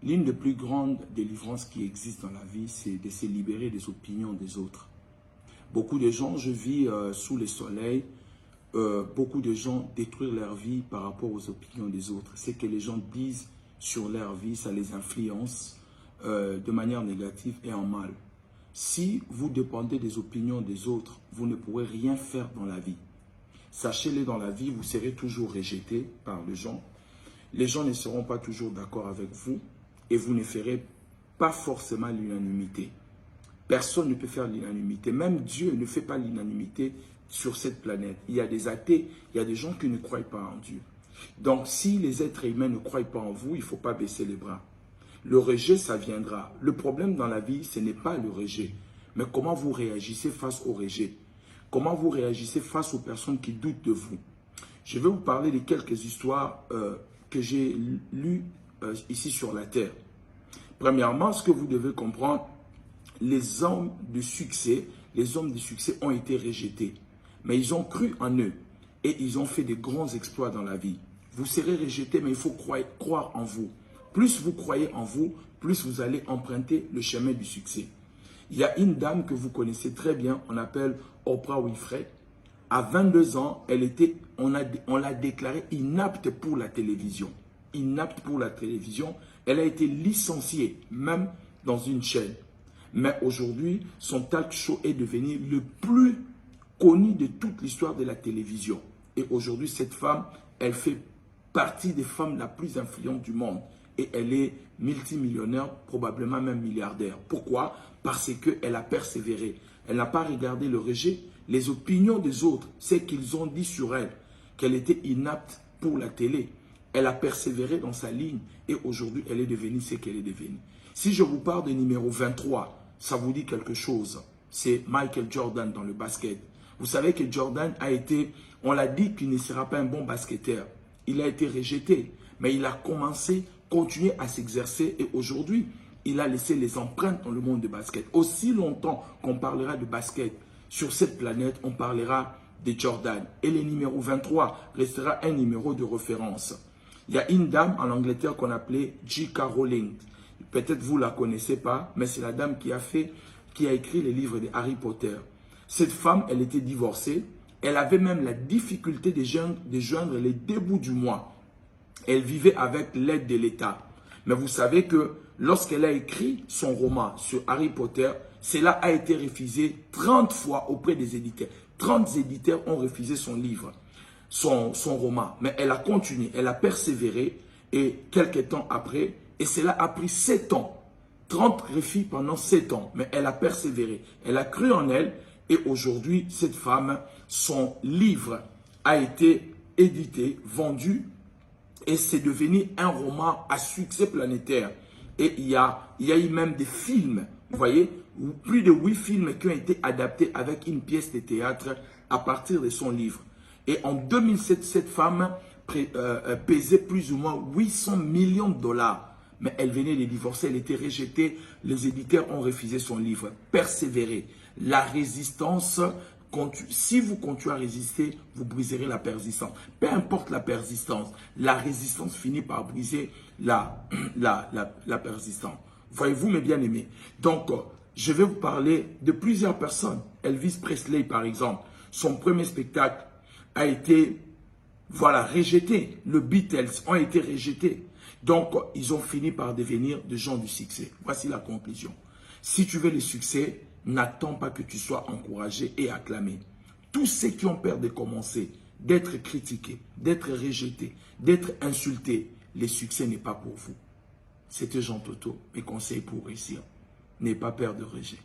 L'une des plus grandes délivrances qui existent dans la vie, c'est de se libérer des opinions des autres. Beaucoup de gens, je vis sous le soleil, beaucoup de gens détruisent leur vie par rapport aux opinions des autres. C'est que les gens disent sur leur vie, ça les influence de manière négative et en mal. Si vous dépendez des opinions des autres, vous ne pourrez rien faire dans la vie. Sachez-le, dans la vie, vous serez toujours rejeté par les gens. Les gens ne seront pas toujours d'accord avec vous et vous ne ferez pas forcément l'unanimité. Personne ne peut faire l'unanimité. Même Dieu ne fait pas l'unanimité sur cette planète. Il y a des athées, il y a des gens qui ne croient pas en Dieu. Donc, si les êtres humains ne croient pas en vous, il ne faut pas baisser les bras. Le rejet, ça viendra. Le problème dans la vie, ce n'est pas le rejet, mais comment vous réagissez face au rejet. Comment vous réagissez face aux personnes qui doutent de vous. Je vais vous parler de quelques histoires que j'ai lues ici sur la terre. Premièrement, ce que vous devez comprendre, les hommes de succès ont été rejetés. Mais ils ont cru en eux et ils ont fait de grands exploits dans la vie. Vous serez rejeté, mais il faut croire en vous. Plus vous croyez en vous, plus vous allez emprunter le chemin du succès. Il y a une dame que vous connaissez très bien, on l'appelle Oprah Winfrey. À 22 ans, on l'a déclarée inapte pour la télévision. Inapte pour la télévision. Elle a été licenciée, même dans une chaîne. Mais aujourd'hui, son talk show est devenu le plus connu de toute l'histoire de la télévision. Et aujourd'hui, cette femme, elle fait partie des femmes la plus influentes du monde. Et elle est multimillionnaire, probablement même milliardaire. Pourquoi? Parce qu'elle a persévéré. Elle n'a pas regardé le rejet, les opinions des autres, c'est qu'ils ont dit sur elle, qu'elle était inapte pour la télé. Elle a persévéré dans sa ligne et aujourd'hui, elle est devenue ce qu'elle est devenue. Si je vous parle de numéro 23, ça vous dit quelque chose. C'est Michael Jordan dans le basket. Vous savez que Jordan a été, on l'a dit qu'il ne sera pas un bon basketteur. Il a été rejeté, mais il a continué à s'exercer et aujourd'hui, il a laissé les empreintes dans le monde du basket. Aussi longtemps qu'on parlera de basket sur cette planète, on parlera de Jordan. Et le numéro 23 restera un numéro de référence. Il y a une dame en Angleterre qu'on appelait J.K. Rowling. Peut-être vous ne la connaissez pas, mais c'est la dame qui a écrit les livres de Harry Potter. Cette femme, elle était divorcée. Elle avait même la difficulté de joindre les débuts du mois. Elle vivait avec l'aide de l'État. Mais vous savez que lorsqu'elle a écrit son roman sur Harry Potter, cela a été refusé 30 fois auprès des éditeurs. 30 éditeurs ont refusé son livre, son roman. Mais elle a continué, elle a persévéré et quelques temps après, et cela a pris 7 ans. 30 refus pendant 7 ans, mais elle a persévéré. Elle a cru en elle et aujourd'hui, cette femme, son livre a été édité, vendu et c'est devenu un roman à succès planétaire. Et il y a eu même des films, vous voyez, plus de 8 films qui ont été adaptés avec une pièce de théâtre à partir de son livre. Et en 2007, cette femme pesait plus ou moins 800 millions de dollars. Mais elle venait de divorcer, elle était rejetée, les éditeurs ont refusé son livre. Persévérer. La résistance, si vous continuez à résister, vous briserez la persistance. Peu importe la persistance, la résistance finit par briser la persistance. Voyez-vous mes bien-aimés? Donc, je vais vous parler de plusieurs personnes. Elvis Presley, par exemple, son premier spectacle a été, rejeté. Les Beatles ont été rejetés. Donc, ils ont fini par devenir des gens du succès. Voici la conclusion. Si tu veux le succès, n'attends pas que tu sois encouragé et acclamé. Tous ceux qui ont peur de commencer, d'être critiqués, d'être rejetés, d'être insultés, le succès n'est pas pour vous. C'était Jean Toto, mes conseils pour réussir. N'aie pas peur de rejet.